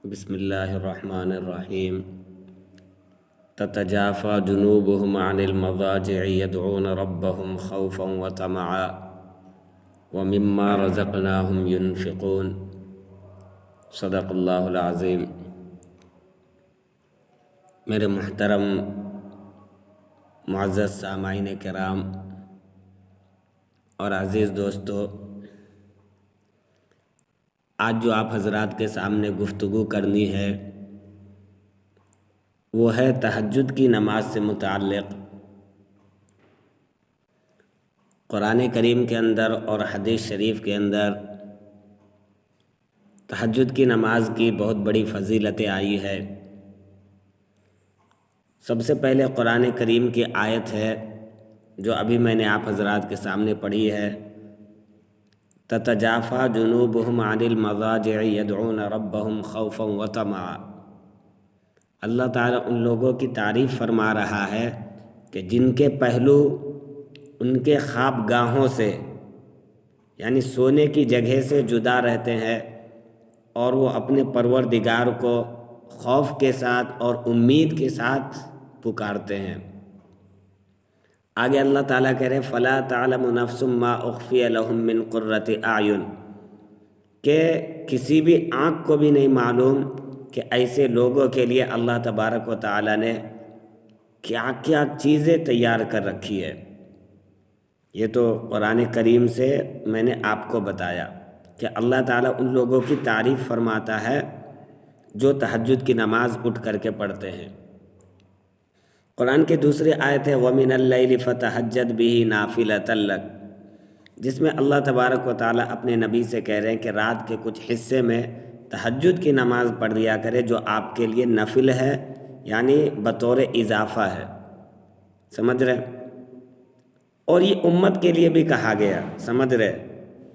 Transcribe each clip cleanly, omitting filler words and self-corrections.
بسم اللہ الرحمن الرحیم تتجافى جنوبهم عن المضاجع يدعون ربهم خوفا وطمعا ومما رزقناهم ينفقون صدق اللہ العظیم۔ میرے محترم معزز سامعین کرام اور عزیز دوستو، آج جو آپ حضرات کے سامنے گفتگو کرنی ہے وہ ہے تہجد کی نماز سے متعلق۔ قرآن کریم کے اندر اور حدیث شریف کے اندر تہجد کی نماز کی بہت بڑی فضیلتیں آئی ہے۔ سب سے پہلے قرآن کریم کی آیت ہے جو ابھی میں نے آپ حضرات کے سامنے پڑھی ہے، تتجافى جنوبهم عن المضاجع يدعون ربهم خوفا وطمعا۔ اللہ تعالیٰ ان لوگوں کی تعریف فرما رہا ہے کہ جن کے پہلو ان کے خواب گاہوں سے یعنی سونے کی جگہ سے جدا رہتے ہیں اور وہ اپنے پروردگار کو خوف کے ساتھ اور امید کے ساتھ پکارتے ہیں۔ آگے اللہ تعالیٰ کہہ رہے فَلَا تَعْلَمُ نَفْسٌ مَّا أُخْفِيَ لَهُم مِّن قُرَّةِ أَعْيُنٍ، کہ کسی بھی آنکھ کو بھی نہیں معلوم کہ ایسے لوگوں کے لیے اللہ تبارک و تعالیٰ نے کیا کیا چیزیں تیار کر رکھی ہے۔ یہ تو قرآن کریم سے میں نے آپ کو بتایا کہ اللہ تعالیٰ ان لوگوں کی تعریف فرماتا ہے جو تہجد کی نماز اٹھ کر کے پڑھتے ہیں۔ قرآن کی دوسری آیت ہے وَمِنَ اللَّيْلِ فَتَہَجَّدْ بِهِ نَافِلَةً لَكَ، جس میں اللہ تبارک و تعالیٰ اپنے نبی سے کہہ رہے ہیں کہ رات کے کچھ حصے میں تہجد کی نماز پڑھ لیا کرے جو آپ کے لیے نفل ہے، یعنی بطور اضافہ ہے۔ سمجھ رہے؟ اور یہ امت کے لیے بھی کہا گیا، سمجھ رہے؟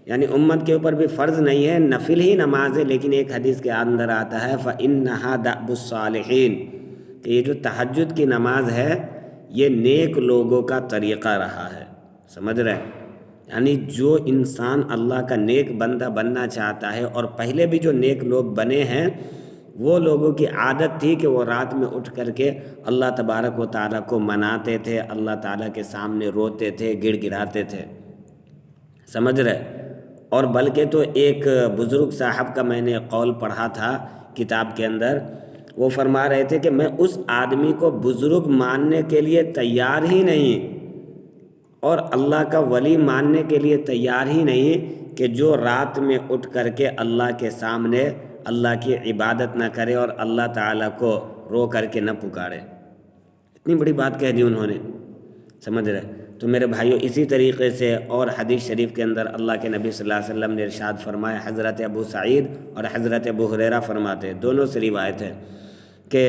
یعنی امت کے اوپر بھی فرض نہیں ہے، نفل ہی نماز ہے، لیکن ایک حدیث کے اندر آتا ہے فَإِنَّهَا دَأْبُ الصَّالِحِينَ، کہ یہ جو تہجد کی نماز ہے یہ نیک لوگوں کا طریقہ رہا ہے۔ سمجھ رہے؟ یعنی جو انسان اللہ کا نیک بندہ بننا چاہتا ہے، اور پہلے بھی جو نیک لوگ بنے ہیں وہ لوگوں کی عادت تھی کہ وہ رات میں اٹھ کر کے اللہ تبارک و تعالیٰ کو مناتے تھے، اللہ تعالیٰ کے سامنے روتے تھے، گڑ گڑاتے تھے۔ سمجھ رہے؟ اور بلکہ تو ایک بزرگ صاحب کا میں نے قول پڑھا تھا کتاب کے اندر، وہ فرما رہے تھے کہ میں اس آدمی کو بزرگ ماننے کے لیے تیار ہی نہیں اور اللہ کا ولی ماننے کے لیے تیار ہی نہیں کہ جو رات میں اٹھ کر کے اللہ کے سامنے اللہ کی عبادت نہ کرے اور اللہ تعالیٰ کو رو کر کے نہ پکارے۔ اتنی بڑی بات کہہ دی انہوں نے، سمجھ رہے؟ تو میرے بھائیوں اسی طریقے سے اور حدیث شریف کے اندر اللہ کے نبی صلی اللہ علیہ وسلم نے ارشاد فرمایا، حضرت ابو سعید اور حضرت ابو ہریرہ فرماتے ہیں، دونوں سے روایت ہے کہ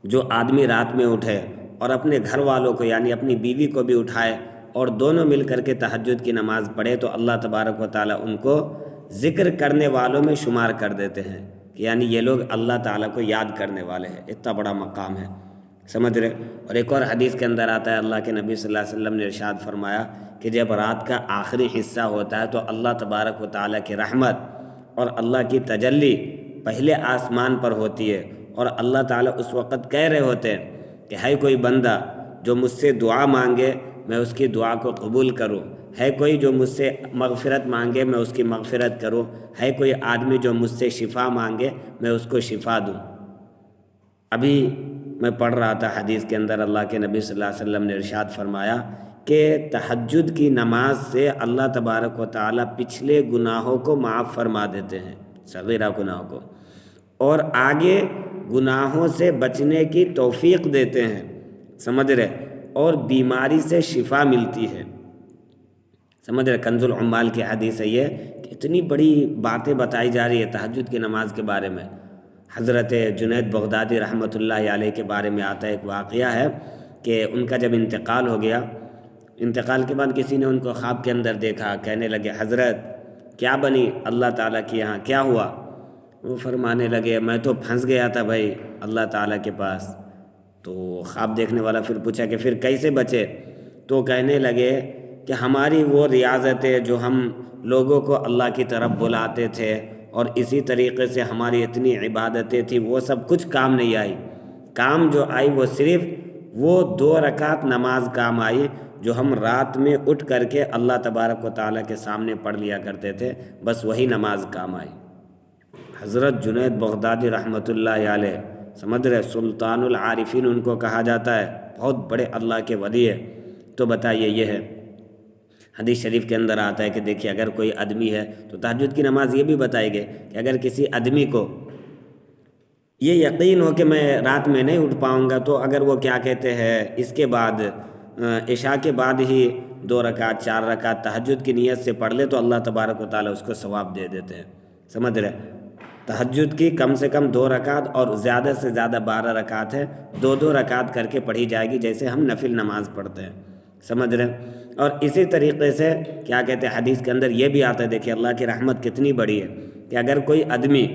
جو آدمی رات میں اٹھے اور اپنے گھر والوں کو یعنی اپنی بیوی کو بھی اٹھائے اور دونوں مل کر کے تہجد کی نماز پڑھے تو اللہ تبارک و تعالیٰ ان کو ذکر کرنے والوں میں شمار کر دیتے ہیں، کہ یعنی یہ لوگ اللہ تعالیٰ کو یاد کرنے والے ہیں۔ اتنا بڑا مقام ہے، سمجھ رہے؟ اور ایک اور حدیث کے اندر آتا ہے اللہ کے نبی صلی اللہ علیہ وسلم نے ارشاد فرمایا کہ جب رات کا آخری حصہ ہوتا ہے تو اللہ تبارک و تعالیٰ کی رحمت اور اللہ کی تجلی پہلے آسمان پر ہوتی ہے، اور اللہ تعالیٰ اس وقت کہہ رہے ہوتے ہیں کہ ہے کوئی بندہ جو مجھ سے دعا مانگے میں اس کی دعا کو قبول کروں، ہے کوئی جو مجھ سے مغفرت مانگے میں اس کی مغفرت کروں، ہے کوئی آدمی جو مجھ سے شفا مانگے میں اس کو شفا دوں۔ ابھی میں پڑھ رہا تھا حدیث کے اندر اللہ کے نبی صلی اللہ علیہ وسلم نے ارشاد فرمایا کہ تہجد کی نماز سے اللہ تبارک و تعالیٰ پچھلے گناہوں کو معاف فرما دیتے ہیں، صغیرہ گناہوں کو، اور آگے گناہوں سے بچنے کی توفیق دیتے ہیں، سمجھ رہے؟ اور بیماری سے شفا ملتی ہے، سمجھ رہے؟ کنز العمال کی حدیث ہے یہ، کہ اتنی بڑی باتیں بتائی جا رہی ہے تہجد کی نماز کے بارے میں۔ حضرت جنید بغدادی رحمۃ اللہ علیہ کے بارے میں آتا ہے، ایک واقعہ ہے کہ ان کا جب انتقال ہو گیا، انتقال کے بعد کسی نے ان کو خواب کے اندر دیکھا، کہنے لگے حضرت کیا بنی اللہ تعالیٰ کے یہاں، کیا ہوا؟ وہ فرمانے لگے میں تو پھنس گیا تھا بھائی اللہ تعالیٰ کے پاس۔ تو خواب دیکھنے والا پھر پوچھا کہ پھر کیسے بچے؟ تو کہنے لگے کہ ہماری وہ ریاضتیں جو ہم لوگوں کو اللہ کی طرف بلاتے تھے اور اسی طریقے سے ہماری اتنی عبادتیں تھیں وہ سب کچھ کام نہیں آئی. کام جو آئی وہ صرف وہ 2 رکعت نماز کام آئی جو ہم رات میں اٹھ کر کے اللہ تبارک و تعالیٰ کے سامنے پڑھ لیا کرتے تھے، بس وہی نماز کام آئی. حضرت جنید بغدادی رحمۃ اللہ علیہ، سمجھ رہے، سلطان العارفین ان کو کہا جاتا ہے، بہت بڑے اللہ کے ولی ہے. تو بتائیے یہ ہے، حدیث شریف کے اندر آتا ہے کہ دیکھیے اگر کوئی آدمی ہے تو تہجد کی نماز یہ بھی بتائی گئی کہ اگر کسی آدمی کو یہ یقین ہو کہ میں رات میں نہیں اٹھ پاؤں گا تو اگر وہ کیا کہتے ہیں اس کے بعد عشاء کے بعد ہی 2 رکعت 4 رکعت تہجد کی نیت سے پڑھ لے تو اللہ تبارک و تعالیٰ اس کو ثواب دے دیتے ہیں. سمجھ رہے، تہجد کی کم سے کم 2 رکعت اور زیادہ سے زیادہ 12 رکعت ہے، 2 رکعت کر کے پڑھی جائے گی جیسے ہم نفل نماز پڑھتے ہیں. سمجھ رہے، اور اسی طریقے سے کیا کہتے ہیں حدیث کے اندر یہ بھی آتا ہے، دیکھیے اللہ کی رحمت کتنی بڑی ہے کہ اگر کوئی آدمی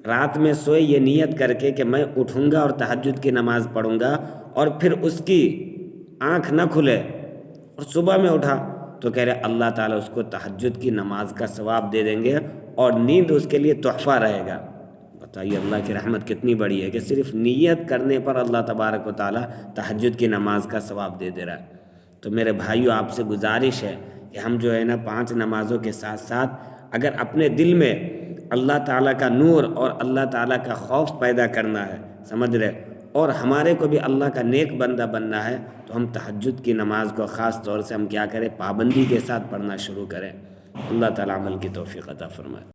رات میں سوئے یہ نیت کر کے کہ میں اٹھوں گا اور تہجد کی نماز پڑھوں گا، اور پھر اس کی آنکھ نہ کھلے اور صبح میں اٹھا، تو کہہ رہے اللہ تعالیٰ اس کو تہجد کی نماز کا ثواب دے دیں گے اور نیند اس کے لیے تحفہ رہے گا. بتائیے اللہ کی رحمت کتنی بڑی ہے کہ صرف نیت کرنے پر اللہ تبارک و تعالیٰ تہجد کی نماز کا ثواب دے دے رہا ہے. تو میرے بھائیو آپ سے گزارش ہے کہ ہم جو ہے نا 5 نمازوں کے ساتھ ساتھ اگر اپنے دل میں اللہ تعالیٰ کا نور اور اللہ تعالیٰ کا خوف پیدا کرنا ہے، سمجھ رہے، اور ہمارے کو بھی اللہ کا نیک بندہ بننا ہے، تو ہم تہجد کی نماز کو خاص طور سے ہم کیا کریں، پابندی کے ساتھ پڑھنا شروع کریں. اللہ تعالیٰ عمل کی توفیق عطا فرمائے.